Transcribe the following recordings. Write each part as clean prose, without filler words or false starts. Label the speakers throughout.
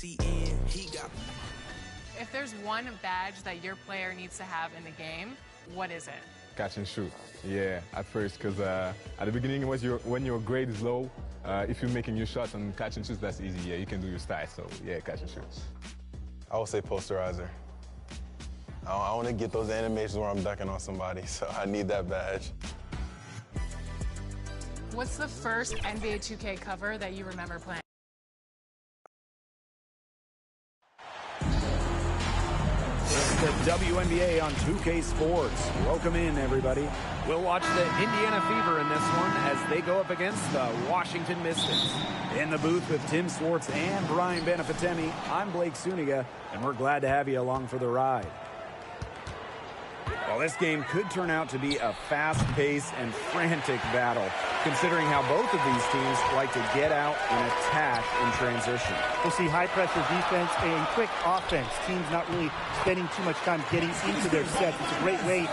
Speaker 1: C-N, he got...
Speaker 2: If there's one badge that your player needs to have in the game, what is it?
Speaker 3: Catch and shoot. Yeah, at first, because at the beginning, when your grade is low, if you're making your shots on catch and shoot, that's easy. Yeah, you can do your style. So yeah, catch and shoot.
Speaker 4: I would say posterizer. I want to get those animations where I'm ducking on somebody, so I need that badge.
Speaker 2: What's the first NBA 2K cover that you remember playing?
Speaker 5: It's the WNBA on 2K Sports. Welcome in, everybody. We'll watch the Indiana Fever in this one as they go up against the Washington Mystics. In the booth with Tim Swartz and Brian Benefitemi, I'm Blake Suniga, and we're glad to have you along for the ride. Well, this game could turn out to be a fast-paced and frantic battle, considering how both of these teams like to get out and attack in transition.
Speaker 6: We'll see high-pressure defense and quick offense. Teams not really spending too much time getting into their sets. It's a great way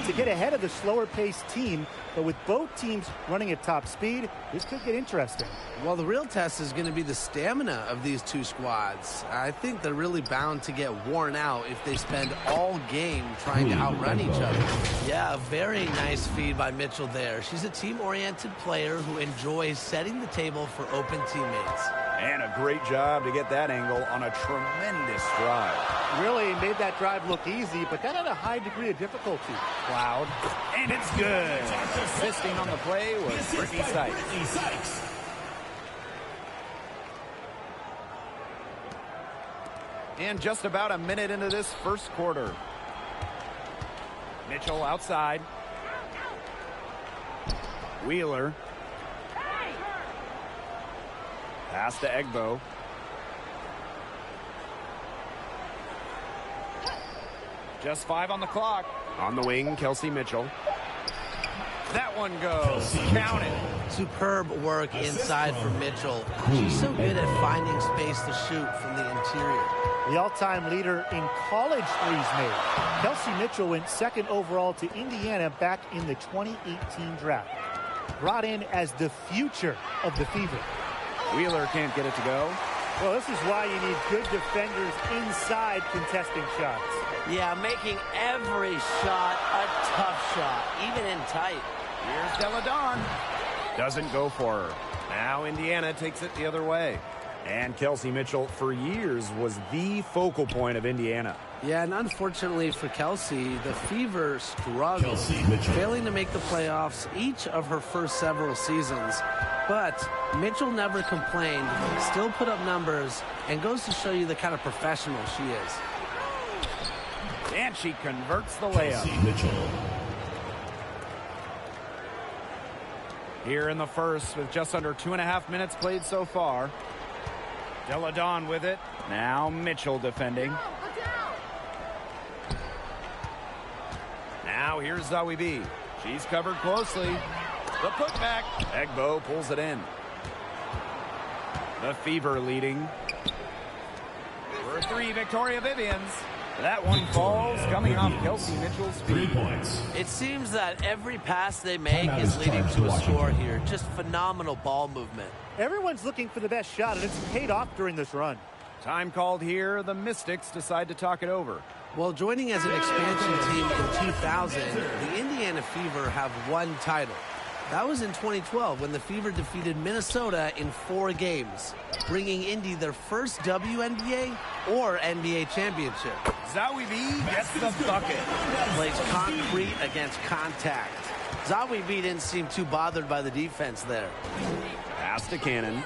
Speaker 6: to get ahead of the slower-paced team. But with both teams running at top speed, this could get interesting.
Speaker 7: Well, the real test is going to be the stamina of these two squads. I think they're really bound to get worn out if they spend all game trying to outrun each other. Yeah, a very nice feed by Mitchell there. She's a team-oriented player who enjoys setting the table for open teammates.
Speaker 5: And a great job to get that angle on a tremendous drive.
Speaker 6: Really made that drive look easy, but that had a high degree of difficulty.
Speaker 5: Cloud, and it's good. Assisting on the play was Brittany Sykes. And just about a minute into this first quarter. Mitchell outside. Wheeler. Pass to Egbo. Just 5 on the clock. On the wing, Kelsey Mitchell. That one goes. Count it.
Speaker 7: Superb work inside for Mitchell. She's so good at finding space to shoot from the interior.
Speaker 6: The all-time leader in college threes made. Kelsey Mitchell went second overall to Indiana back in the 2018 draft. Brought in as the future of the Fever.
Speaker 5: Wheeler can't get it to go.
Speaker 6: Well, this is why you need good defenders inside contesting shots.
Speaker 7: Yeah, making every shot a tough shot, even in tight.
Speaker 5: Here's Della Don. Doesn't go for her. Now Indiana takes it the other way. And Kelsey Mitchell, for years, was the focal point of Indiana.
Speaker 7: Yeah, and unfortunately for Kelsey, the Fever struggled, failing to make the playoffs each of her first several seasons. But Mitchell never complained, still put up numbers, and goes to show you the kind of professional she is.
Speaker 5: And she converts the layup. Here in the first, with just under 2.5 minutes played so far. Della Don with it. Now Mitchell defending. Now here's Zawi B. She's covered closely. The putback. Egbo pulls it in. The Fever leading. For 3, Victoria Vivians. That one falls, coming off Kelsey Mitchell's feet.
Speaker 8: 3 points.
Speaker 7: It seems that every pass they make is leading to a score here. Just phenomenal ball movement.
Speaker 6: Everyone's looking for the best shot, and it's paid off during this run.
Speaker 5: Time called here. The Mystics decide to talk it over.
Speaker 7: Well, joining as an expansion team in 2000, the Indiana Fever have one title. That was in 2012 when the Fever defeated Minnesota in 4 games, bringing Indy their first WNBA or NBA championship.
Speaker 5: Zawi B gets the bucket.
Speaker 7: Plays concrete against contact. Zawi B didn't seem too bothered by the defense there.
Speaker 5: Pass to Cannon.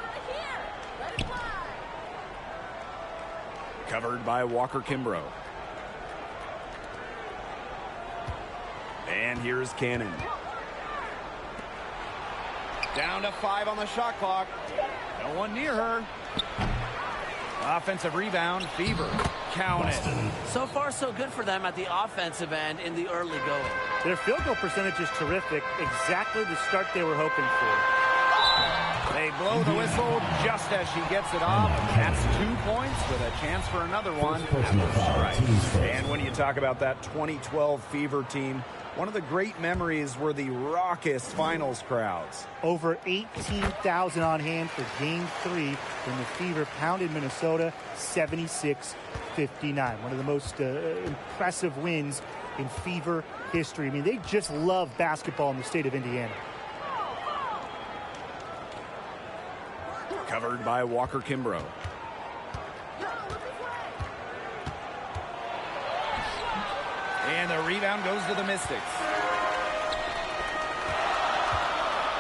Speaker 5: Covered by Walker Kimbrough. And here's Cannon. Down to 5 on the shot clock. No one near her. Offensive rebound, Fever. Count it.
Speaker 7: So far, so good for them at the offensive end in the early going.
Speaker 6: Their field goal percentage is terrific. Exactly the start they were hoping for.
Speaker 5: They They blow the whistle just as she gets it off. That's 2 points with a chance for another one. And when you talk about that 2012 Fever team, one of the great memories were the raucous finals crowds.
Speaker 6: Over 18,000 on hand for Game 3 when the Fever pounded Minnesota 76-59. One of the most impressive wins in Fever history. I mean, they just love basketball in the state of Indiana.
Speaker 5: Covered by Walker Kimbrough. And the rebound goes to the Mystics.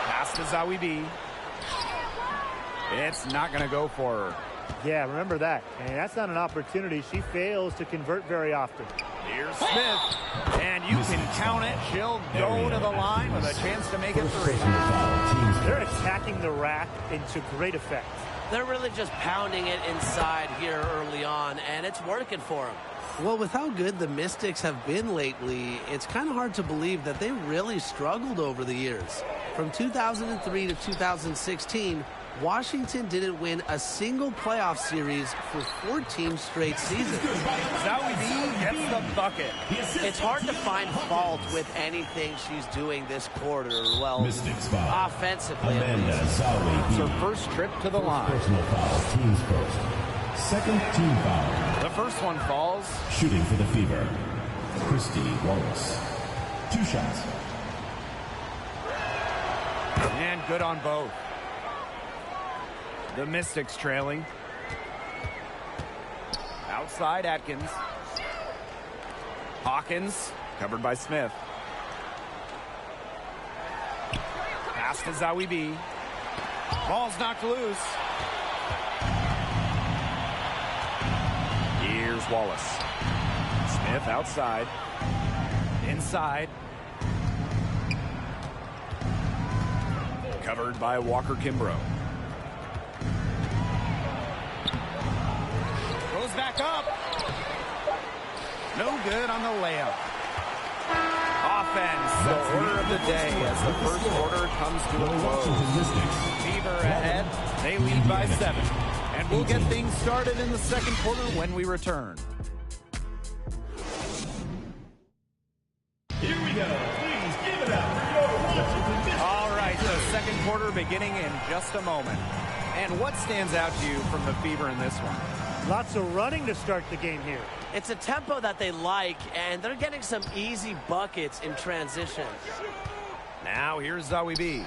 Speaker 5: Pass to Zawi B. It's not going to go for her.
Speaker 6: Yeah, remember that. And that's not an opportunity. She fails to convert very often.
Speaker 5: Here's Smith. And you can count it. She'll go to the line with a chance to make it 3.
Speaker 6: They're attacking the rack into great effect.
Speaker 7: They're really just pounding it inside here early on, and it's working for them. Well, with how good the Mystics have been lately, it's kind of hard to believe that they really struggled over the years. From 2003 to 2016, Washington didn't win a single playoff series for 14 straight seasons.
Speaker 5: Zawi B gets the bucket.
Speaker 7: It's hard to find fault with anything she's doing this quarter. Well, offensively, at least.
Speaker 5: It's her first trip to the line.
Speaker 1: Personal foul, team's first. Second team foul.
Speaker 5: The first one falls.
Speaker 1: Shooting for the Fever, Christy Wallace. 2 shots.
Speaker 5: And good on both. The Mystics trailing. Outside Atkins. Hawkins, covered by Smith. Pass to Zawi B. Ball's knocked loose. Here's Wallace. Smith outside. Inside. Covered by Walker Kimbrough. Goes back up. No good on the layup. Offense, the order of the day as the first quarter comes to a close. Fever ahead. They lead by 7. And we'll get things started in the second quarter when we return.
Speaker 1: Here we go. Please give it up for your Washington.
Speaker 5: All right, the second quarter beginning in just a moment. And what stands out to you from the Fever in this one?
Speaker 6: Lots of running to start the game here.
Speaker 7: It's a tempo that they like, and they're getting some easy buckets in transition.
Speaker 5: Now here's Zawi B.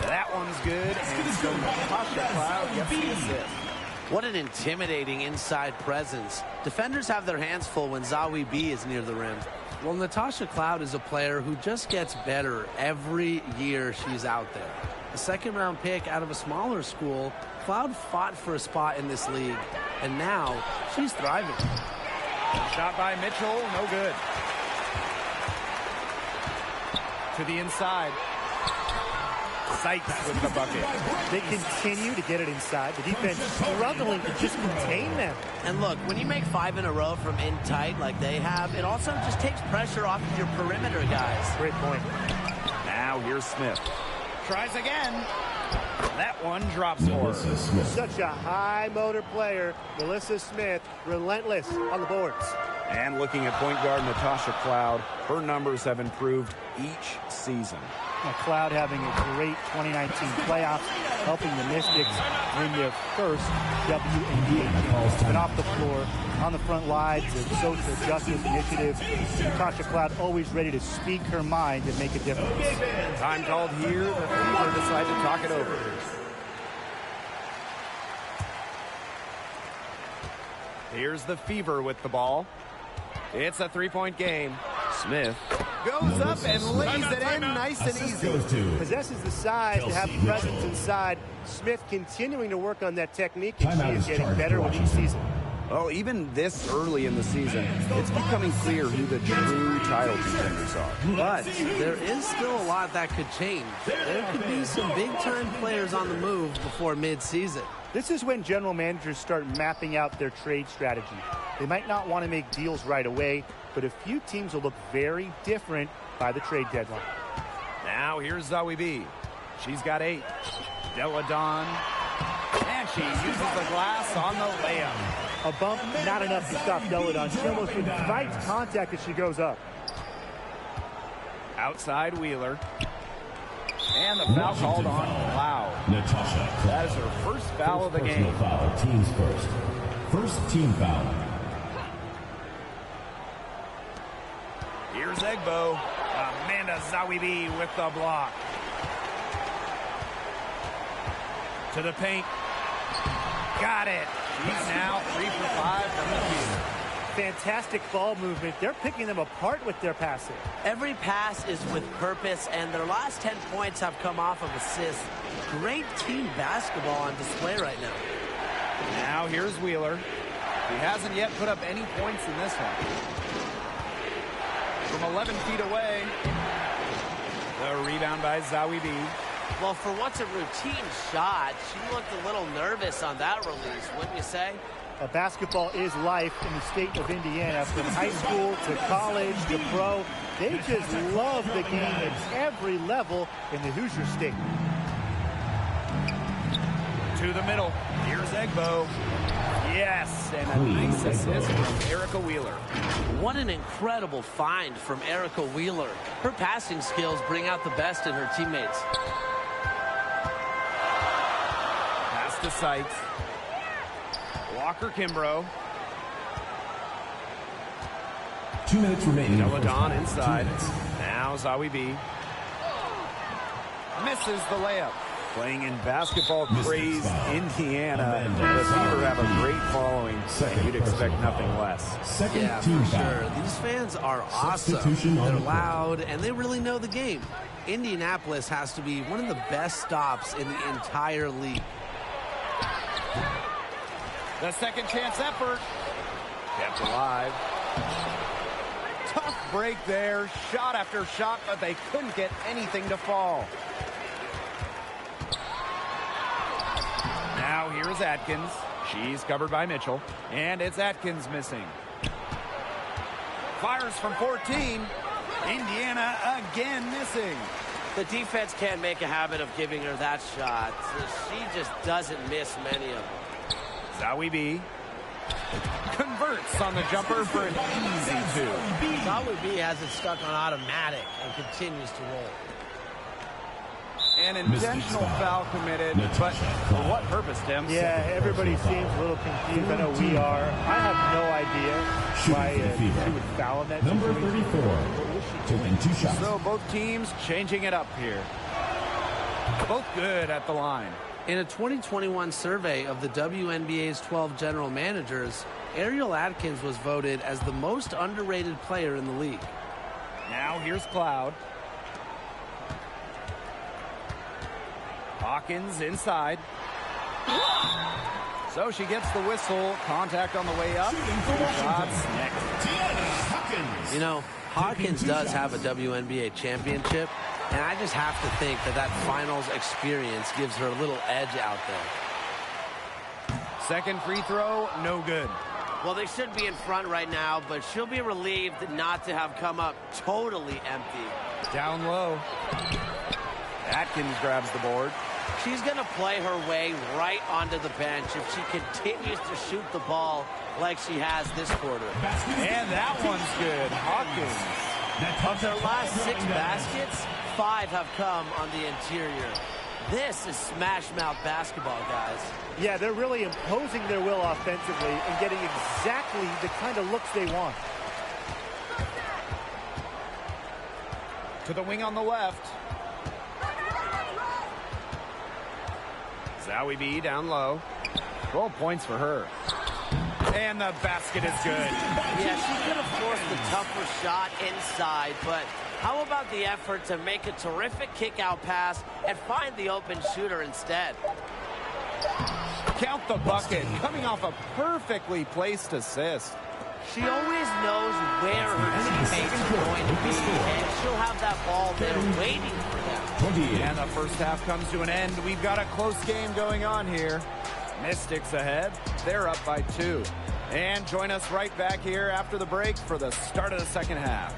Speaker 5: That one's good, and so Natasha Cloud gets the assist.
Speaker 7: What an intimidating inside presence. Defenders have their hands full when Zawi B is near the rim. Well, Natasha Cloud is a player who just gets better every year she's out there. A second-round pick out of a smaller school, Cloud fought for a spot in this league, and now she's thriving.
Speaker 5: Shot by Mitchell, no good. To the inside. Sykes with the bucket.
Speaker 6: They continue to get it inside. The defense struggling to just contain them.
Speaker 7: And look, when you make 5 in a row from in tight like they have, it also just takes pressure off of your perimeter guys.
Speaker 6: Great point.
Speaker 5: Now here's Smith. Tries again. That one drops for her.
Speaker 6: Such a high motor player. Melissa Smith, relentless on the boards.
Speaker 5: And looking at point guard Natasha Cloud, her numbers have improved each season.
Speaker 6: Now, Cloud having a great 2019 playoffs, helping the Mystics win their first WNBA game. But off the floor, on the front lines, the social justice initiative, Natasha Cloud always ready to speak her mind and make a difference.
Speaker 5: Time called here. The Fever decide to talk it over. Here's the Fever with the ball. It's a 3-point game. Smith goes up and lays it in nice and easy.
Speaker 6: Possesses the size to have presence inside. Smith continuing to work on that technique, and she is getting better with each season.
Speaker 5: Well, even this early in the season, it's becoming clear who the true title contenders are.
Speaker 7: But there is still a lot that could change. There could be some big-time players on the move before mid-season.
Speaker 6: This is when general managers start mapping out their trade strategy. They might not want to make deals right away, but a few teams will look very different by the trade deadline.
Speaker 5: Now here's Zawi B. She's got 8. Deladon. And she uses the glass on the layup.
Speaker 6: A bump, not enough to stop Deladon. She almost invites contact as she goes up.
Speaker 5: Outside Wheeler. And the foul called on Cloud.
Speaker 1: Natasha.
Speaker 5: That is her first foul of the game.
Speaker 1: Foul, teams first. First team foul.
Speaker 5: Here's Egbo. Amanda Zawibi with the block. To the paint. Got it. She's now 3 for 5 from the field.
Speaker 6: Fantastic ball movement. They're picking them apart with their passing.
Speaker 7: Every pass is with purpose, and their last 10 points have come off of assists. Great team basketball on display right now.
Speaker 5: Now here's Wheeler. He hasn't yet put up any points in this one. From 11 feet away. The rebound by Zawibi.
Speaker 7: Well, for what's a routine shot, she looked a little nervous on that release, wouldn't you say?
Speaker 6: Basketball is life in the state of Indiana. From high school to college to pro, they just love the game at every level in the Hoosier State.
Speaker 5: To the middle. Here's Egbo. Yes, and a nice assist from Erica Wheeler.
Speaker 7: What an incredible find from Erica Wheeler. Her passing skills bring out the best in her teammates.
Speaker 5: Pass to Sykes. Walker Kimbrough.
Speaker 1: 2 minutes remaining.
Speaker 5: Deladon inside. Now Zawibi. Misses the layup. Playing in basketball-crazed Indiana, the Fever have a great following, and you'd expect nothing less.
Speaker 1: Second
Speaker 7: Yeah,
Speaker 1: team
Speaker 7: for
Speaker 1: foul.
Speaker 7: sure. These fans are awesome.
Speaker 1: Substitution on
Speaker 7: They're
Speaker 1: the court.
Speaker 7: loud, and they really know the game. Indianapolis has to be one of the best stops in the entire league.
Speaker 5: The second chance effort. Kept alive. Tough break there. Shot after shot, but they couldn't get anything to fall. Now here's Atkins. She's covered by Mitchell. And it's Atkins missing. Fires from 14. Indiana again missing.
Speaker 7: The defense can't make a habit of giving her that shot. She just doesn't miss many of them.
Speaker 5: Zawibi converts on the jumper for an easy 2.
Speaker 7: Zawibi has it stuck on automatic and continues to roll.
Speaker 5: An intentional foul committed, but for what purpose, Tim?
Speaker 6: Yeah, everybody seems a little confused. I know we are. I have no idea why she would foul in that
Speaker 1: Number
Speaker 6: situation.
Speaker 1: 34, taking 2 shots.
Speaker 5: So both teams changing it up here. Both good at the line.
Speaker 7: In a 2021 survey of the WNBA's 12 general managers, Ariel Atkins was voted as the most underrated player in the league.
Speaker 5: Now here's Cloud. Hawkins inside. So she gets the whistle. Contact on the way up. 2 shots next.
Speaker 7: You know, Hawkins does have a WNBA championship, and I just have to think that finals experience gives her a little edge out there.
Speaker 5: Second free throw, no good.
Speaker 7: Well, they should be in front right now, but she'll be relieved not to have come up totally empty.
Speaker 5: Down low. Atkins grabs the board.
Speaker 7: She's going to play her way right onto the bench if she continues to shoot the ball like she has this quarter.
Speaker 5: And that one's good. Hawkins.
Speaker 7: Of their last 6 baskets, 5 have come on the interior. This is smash mouth basketball, guys.
Speaker 6: Yeah, they're really imposing their will offensively and getting exactly the kind of looks they want.
Speaker 5: To the wing on the left. Zawibi down low. 12 points for her. And the basket is good.
Speaker 7: Yeah, she could have forced the tougher shot inside, but how about the effort to make a terrific kick-out pass and find the open shooter instead?
Speaker 5: Count the bucket, coming off a perfectly placed assist.
Speaker 7: She always knows where her teammates are going to be, and she'll have that ball there waiting for them.
Speaker 5: And the first half comes to an end. We've got a close game going on here. Mystics ahead. They're up by 2. And join us right back here after the break for the start of the second half.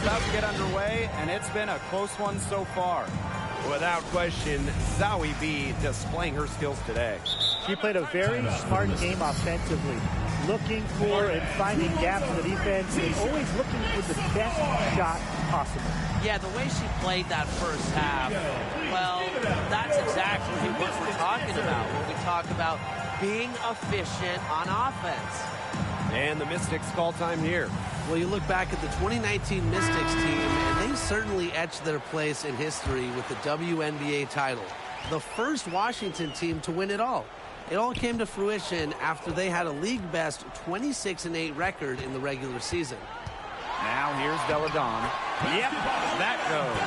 Speaker 5: about to get underway, and it's been a close one so far. Without question, Zoe B displaying her skills today.
Speaker 6: She played a very smart game offensively, looking for and finding gaps in the defense and always looking for the best shot possible.
Speaker 7: Yeah, the way she played that first half, well, that's exactly what we're talking about when we talk about being efficient on offense.
Speaker 5: And the Mystics call time here.
Speaker 7: Well, you look back at the 2019 Mystics team, and they certainly etched their place in history with the WNBA title. The first Washington team to win it all. It all came to fruition after they had a league-best 26-8 record in the regular season.
Speaker 5: Now here's Deladon. Yep, that goes.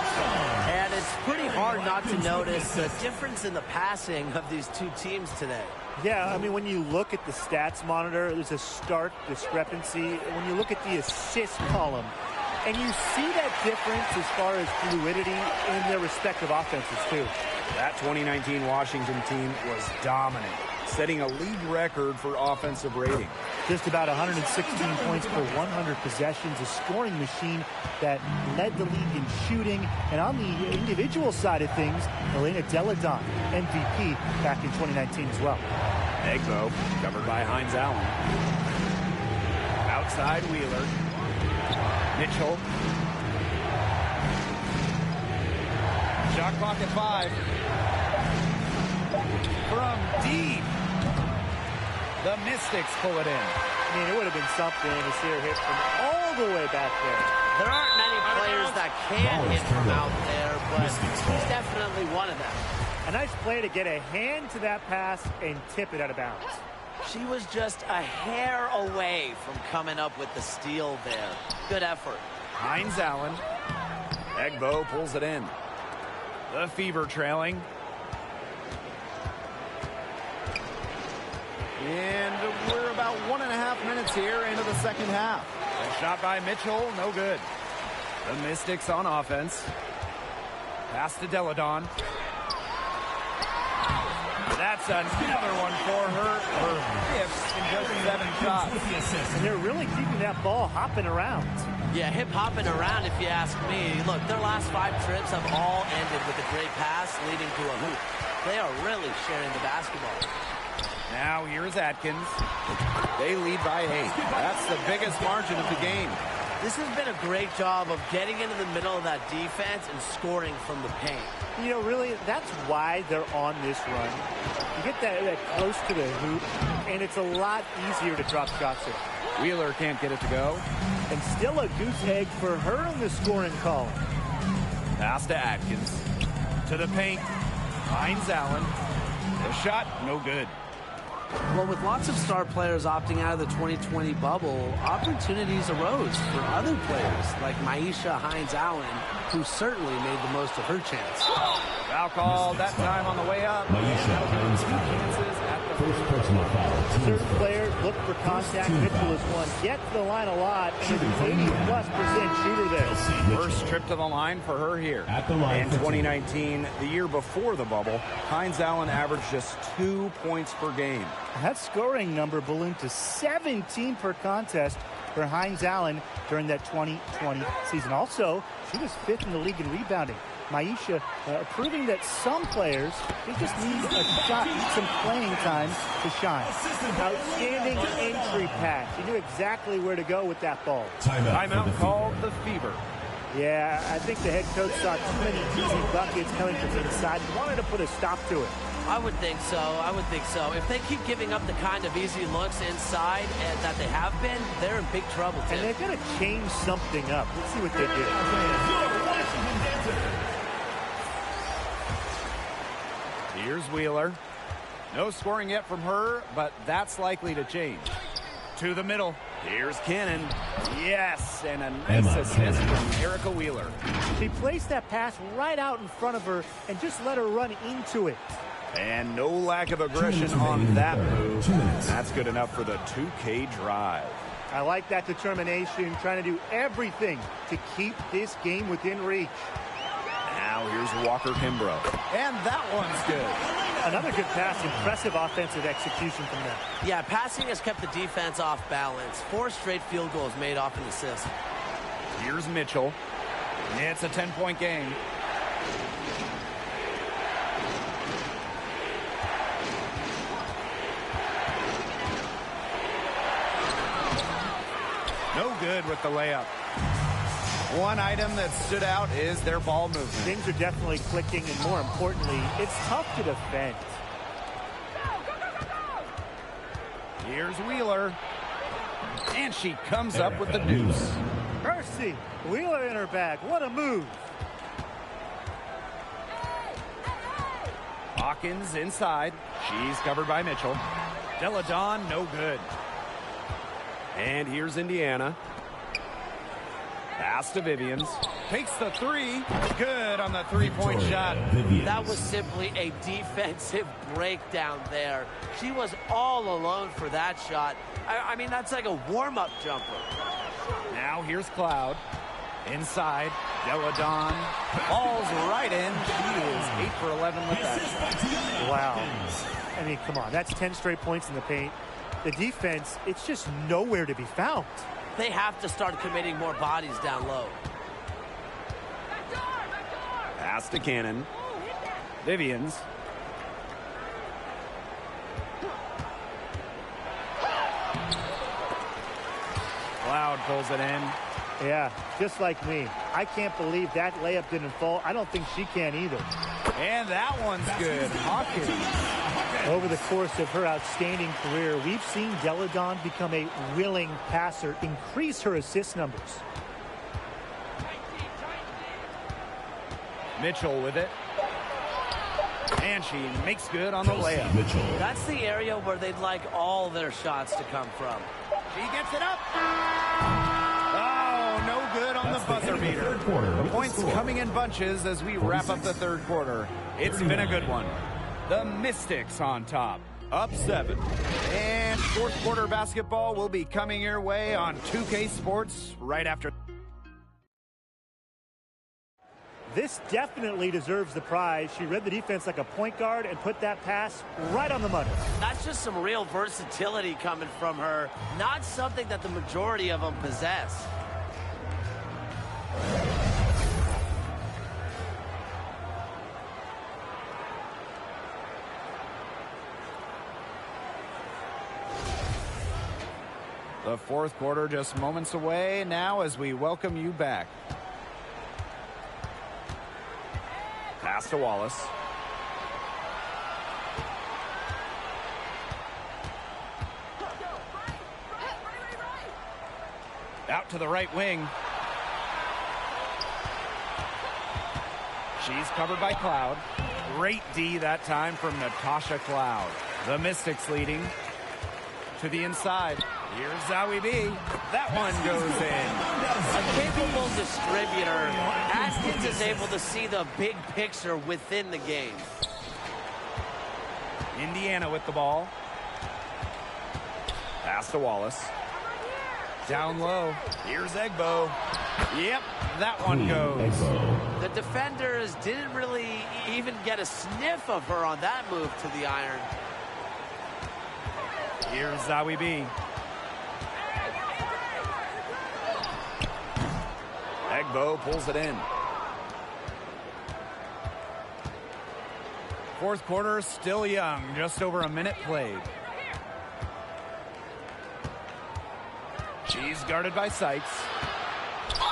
Speaker 7: And it's pretty hard not to notice the difference in the passing of these two teams today.
Speaker 6: Yeah, I mean, when you look at the stats monitor, there's a stark discrepancy. When you look at the assist column, and you see that difference as far as fluidity in their respective offenses, too.
Speaker 5: That 2019 Washington team was dominant, setting a league record for offensive rating.
Speaker 6: Just about 116 points per 100 possessions, a scoring machine that led the league in shooting. And on the individual side of things, Elena Deladon, MVP back in 2019 as well.
Speaker 5: Egbo covered by Hines Allen. Outside Wheeler. Mitchell. Shot clock at 5. From deep. The Mystics pull it in.
Speaker 6: I mean, it would have been something to see her hit from all the way back there.
Speaker 7: There aren't many players that can hit from out there, but he's definitely one of them.
Speaker 6: A nice play to get a hand to that pass and tip it out of bounds.
Speaker 7: She was just a hair away from coming up with the steal there. Good effort.
Speaker 5: Hines Allen. Egbo pulls it in. The Fever trailing. And we're about 1.5 minutes here into the second half. A shot by Mitchell, no good. The Mystics on offense. Pass to Deladon. That's another one for her. Her 5th in just 7 shots.
Speaker 6: And they're really keeping that ball hopping around.
Speaker 7: Yeah, hip hopping around if you ask me. Look, their last 5 trips have all ended with a great pass leading to a hoop. They are really sharing the basketball.
Speaker 5: Now here's Atkins. They lead by 8. That's the biggest margin of the game.
Speaker 7: This has been a great job of getting into the middle of that defense and scoring from the paint.
Speaker 6: You know, really, that's why they're on this run. You get that close to the hoop, and it's a lot easier to drop shots in.
Speaker 5: Wheeler can't get it to go.
Speaker 6: And still a goose egg for her in the scoring column.
Speaker 5: Pass to Atkins. To the paint. Hines Allen. The shot, no good.
Speaker 7: Well, with lots of star players opting out of the 2020 bubble, opportunities arose for other players like Maisha Hines Allen, who certainly made the most of her chance.
Speaker 5: Foul call that time on the way up.
Speaker 1: Maisha Hines Allen. First personal foul.
Speaker 6: Certain players look for contact. Mitchell is one. Get to the line a lot. And an 80+% shooter there.
Speaker 5: First trip to the line for her here.
Speaker 1: At the line
Speaker 5: in 2019, the year before the bubble, Hines Allen averaged just 2 points per game.
Speaker 6: That scoring number ballooned to 17 per contest for Hines Allen during that 2020 season. Also, she was 5th in the league in rebounding. Maisha proving that some players, they just need a shot, some playing time to shine. Outstanding entry pass. She knew exactly where to go with that ball.
Speaker 5: Timeout called the Fever.
Speaker 6: Yeah, I think the head coach saw too many easy buckets coming from inside and wanted to put a stop to it.
Speaker 7: I would think so. I would think so. If they keep giving up the kind of easy looks inside and that they have been, they're in big trouble, too.
Speaker 6: And they're going to change something up. Let's see what they do.
Speaker 5: Here's Wheeler. No scoring yet from her, but that's likely to change. To the middle. Here's Cannon. Yes, and a nice assist from Erica Wheeler.
Speaker 6: She placed that pass right out in front of her and just let her run into it.
Speaker 5: And no lack of aggression on that move. That's good enough for the 2K drive.
Speaker 6: I like that determination, trying to do everything to keep this game within reach.
Speaker 5: Now here's Walker Kimbrough. And that one's good.
Speaker 6: Another good pass, impressive offensive execution from them.
Speaker 7: Yeah, passing has kept the defense off balance. 4 straight field goals made off an assist.
Speaker 5: Here's Mitchell. It's a 10-point game. No good with the layup. One item that stood out is their ball movement.
Speaker 6: Things are definitely clicking, and more importantly, it's tough to defend.
Speaker 5: Here's Wheeler. And she comes up with the deuce.
Speaker 6: Mercy. Wheeler in her bag. What a move.
Speaker 5: Hawkins inside. She's covered by Mitchell. Deladon, no good. And here's Indiana. Pass to Vivians. Takes the three. Good on the three-point shot.
Speaker 7: That was simply a defensive breakdown there. She was all alone for that shot. I mean, that's like a warm-up jumper.
Speaker 5: Now here's Cloud. Inside. Deladon falls right in. She is 8 for 11 with that.
Speaker 6: Wow. I mean, come on. That's 10 straight points in the paint. The defense, it's just nowhere to be found.
Speaker 7: They have to start committing more bodies down low.
Speaker 5: Pass to Cannon. Vivians. Cloud pulls it in.
Speaker 6: Yeah, just like me. I can't believe that layup didn't fall. I don't think she can either.
Speaker 5: And that one's good. Hawkins.
Speaker 6: Over the course of her outstanding career, we've seen Deladon become a willing passer, increase her assist numbers.
Speaker 5: Mitchell with it. And she makes good on the layup.
Speaker 7: That's the area where they'd like all their shots to come from.
Speaker 5: She gets it up. Oh, no good on the buzzer beater. The points coming in bunches as we wrap up the third quarter. It's been a good one. The Mystics on top, up 7. And fourth quarter basketball will be coming your way on 2K Sports right after.
Speaker 6: This definitely deserves the prize. She read the defense like a point guard and put that pass right on the money.
Speaker 7: That's just some real versatility coming from her. Not something that the majority of them possess.
Speaker 5: The fourth quarter just moments away now as we welcome you back. Pass to Wallace. Out to the right wing. She's covered by Cloud. Great D that time from Natasha Cloud. The Mystics leading to the inside. Here's Zowie B. That one goes in.
Speaker 7: A capable distributor. Atkins is able to see the big picture within the game.
Speaker 5: Indiana with the ball. Pass to Wallace. Down low. Here's Egbo. Yep, that one goes.
Speaker 7: The defenders didn't really even get a sniff of her on that move to the iron.
Speaker 5: Here's Zowie B. Egbo pulls it in. Fourth quarter still young, just over a minute played. She's guarded by Sykes.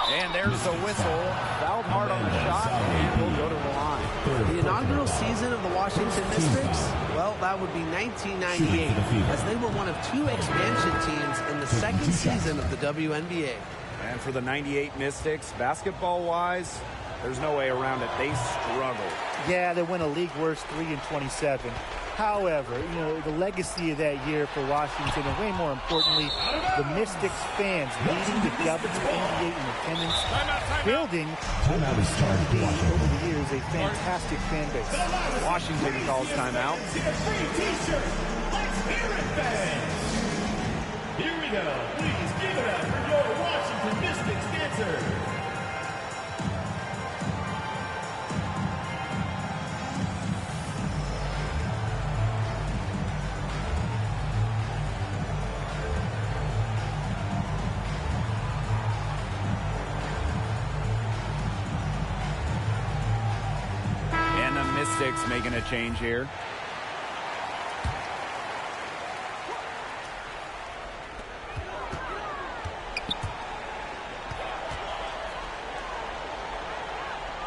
Speaker 5: And there's the whistle. Fouled hard on the shot and will go to the line.
Speaker 7: The inaugural season of the Washington Mystics, well, that would be 1998, as they were one of 2 expansion teams in the second season of the WNBA.
Speaker 5: And for the 98 Mystics, basketball-wise, there's no way around it. They struggled.
Speaker 6: Yeah, they went a league worst 3-27. However, you know, the legacy of that year for Washington, and way more importantly, the Mystics fans leading the WNBA in attendance, building what has started to be, over the years, a fantastic fan base.
Speaker 5: Washington calls timeout.
Speaker 1: Here we go. Please give it up for your Washington Mystics dancer.
Speaker 5: Mystics making a change here.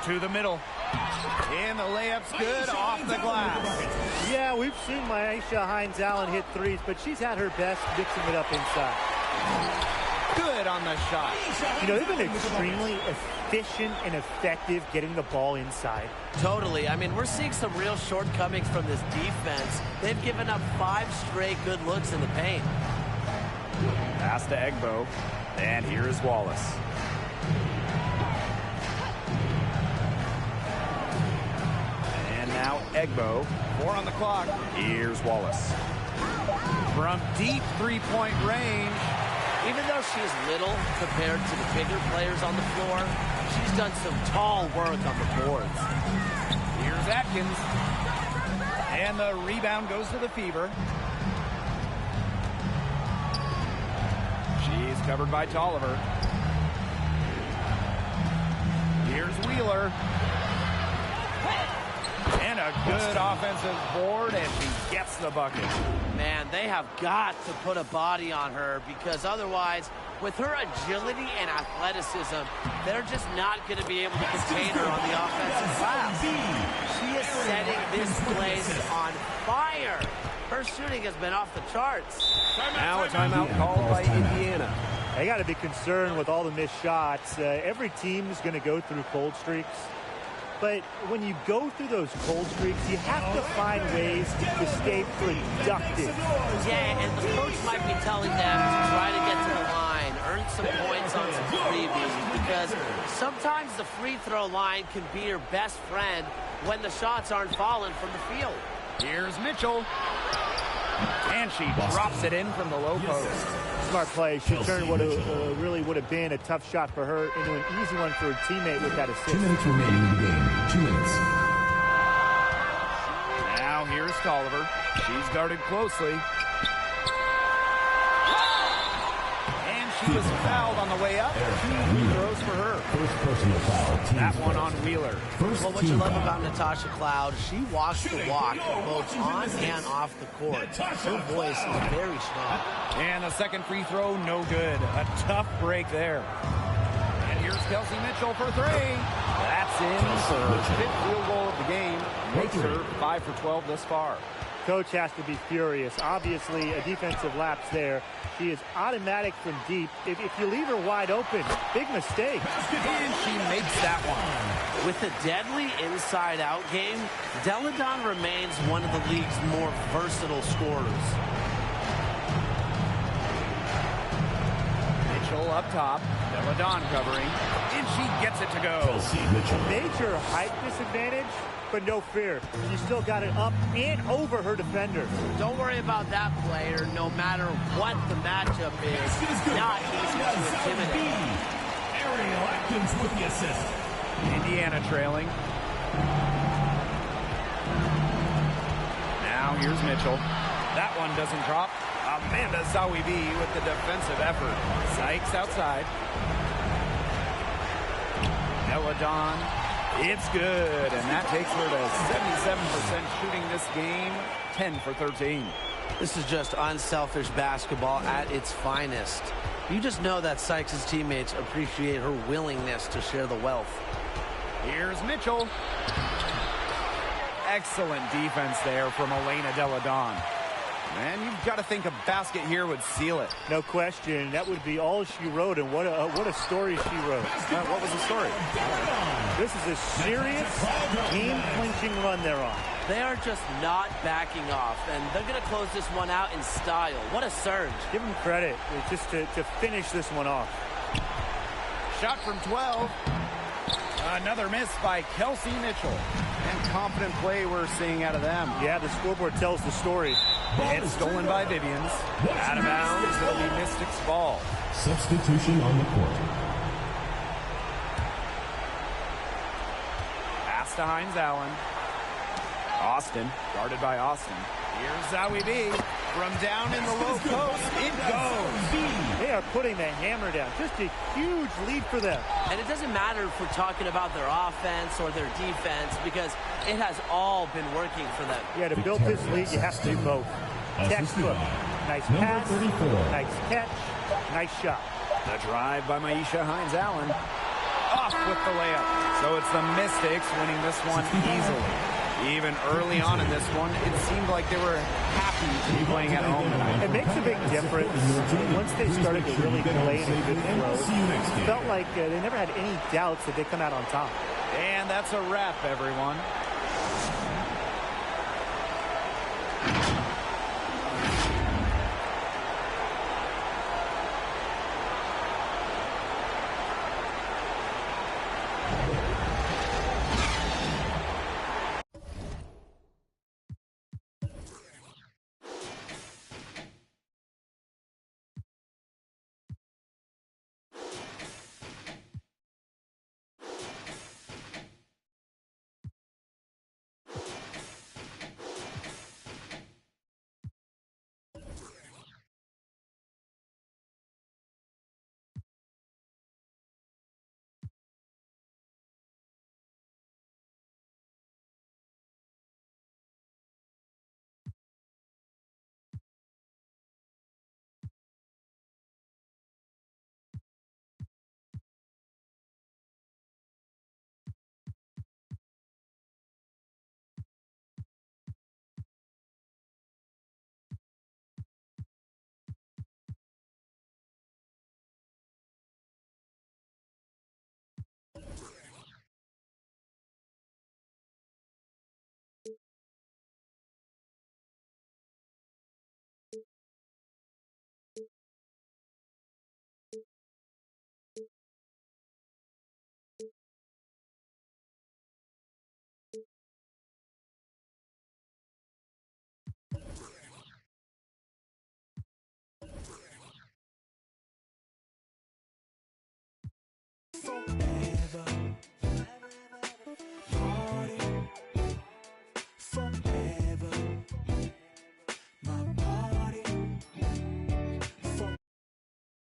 Speaker 5: To the middle. And the layup's good off the glass.
Speaker 6: Yeah, we've seen Myisha Hines-Allen hit threes, but she's had her best mixing it up inside.
Speaker 5: Good on the shot.
Speaker 6: You know, they've been extremely efficient and effective getting the ball inside.
Speaker 7: Totally. I mean, we're seeing some real shortcomings from this defense. They've given up 5 straight good looks in the paint.
Speaker 5: Pass to Egbo. And here is Wallace. And now Egbo. 4 on the clock. Here's Wallace. From deep three-point range.
Speaker 7: Even though she's little compared to the bigger players on the floor, she's done some tall work on the boards.
Speaker 5: Here's Atkins. And the rebound goes to the Fever. She's covered by Tolliver. Here's Wheeler. And a good offensive board, and she gets the bucket.
Speaker 7: Man, they have got to put a body on her, because otherwise, with her agility and athleticism, they're just not going to be able to contain her on the offensive glass. She is setting this place on fire. Her shooting has been off the charts.
Speaker 5: Now a timeout called by Indiana.
Speaker 6: They got to be concerned with all the missed shots. Every team is going to go through cold streaks. But when you go through those cold streaks, you have to find ways to stay productive.
Speaker 7: Yeah, and the coach might be telling them to try to get to the line, earn some points on some freebies, because sometimes the free throw line can be your best friend when the shots aren't falling from the field.
Speaker 5: Here's Mitchell. And she drops it in from the low post.
Speaker 6: Smart play. She turned what really would have been a tough shot for her into an easy one for her teammate with that assist.
Speaker 1: 2 minutes remaining in the game. 2 minutes.
Speaker 5: Now here's Tolliver. She's guarded closely. And she was fouled on the way up. 2 free throws for her.
Speaker 1: First personal foul.
Speaker 5: That one on Wheeler.
Speaker 7: Well, what you love about Natasha Cloud, she walks the walk both on and off the court. Her voice is very strong.
Speaker 5: And the second free throw, no good. A tough break there. And here's Kelsey Mitchell for 3. That's in for her 5th field goal of the game. Makes her 5 for 12 thus far.
Speaker 6: Coach has to be furious. Obviously, a defensive lapse there. She is automatic from deep. If you leave her wide open, big mistake.
Speaker 5: And she makes that one.
Speaker 7: With a deadly inside-out game, Deladon remains one of the league's more versatile scorers.
Speaker 5: Mitchell up top. Deladon covering. And she gets it to go.
Speaker 6: Major height disadvantage, but no fear. She still got it up and over her defender.
Speaker 7: Don't worry about that player, no matter what the matchup is. Not easy to intimidate.
Speaker 1: Ariel Atkins with the assist.
Speaker 5: Indiana trailing. Now here's Mitchell. That one doesn't drop. Amanda Zawibi with the defensive effort. Sykes outside. Deladon. It's good, and that takes her to 77% shooting this game, 10 for 13.
Speaker 7: This is just unselfish basketball at its finest. You just know that Sykes' teammates appreciate her willingness to share the wealth.
Speaker 5: Here's Mitchell. Excellent defense there from Elena Deladon. And you've got to think a basket here would seal it.
Speaker 6: No question. That would be all she wrote, and what a story she wrote.
Speaker 5: What was the story?
Speaker 6: This is a serious, game-clinching run they're on.
Speaker 7: They are just not backing off, and they're going to close this one out in style. What a surge.
Speaker 6: Give them credit just to finish this one off.
Speaker 5: Shot from 12. Another miss by Kelsey Mitchell. And confident play we're seeing out of them.
Speaker 6: Yeah, the scoreboard tells the story.
Speaker 5: It's stolen by Vivians. Out of bounds, it'll be Mystics' ball.
Speaker 1: Substitution on the court.
Speaker 5: Pass to Hines-Allen. Austin, guarded by Austin. Here's Zawibi. From down in the low post, it goes.
Speaker 6: They are putting the hammer down. Just a huge lead for them.
Speaker 8: And it doesn't matter if we're talking about their offense or their defense because it has all been working for them.
Speaker 6: Yeah, to build this lead, you have to do both. Textbook. Nice pass, nice catch, nice shot.
Speaker 5: The drive by Maisha Hines-Allen. Off with the layup. So it's the Mystics winning this one easily. Even early on in this one, it seemed like they were happy to be playing at home tonight.
Speaker 6: It makes a big difference. Once they started to really play in a good flow, it felt like they never had any doubts that they come out on top.
Speaker 5: And that's a wrap, everyone.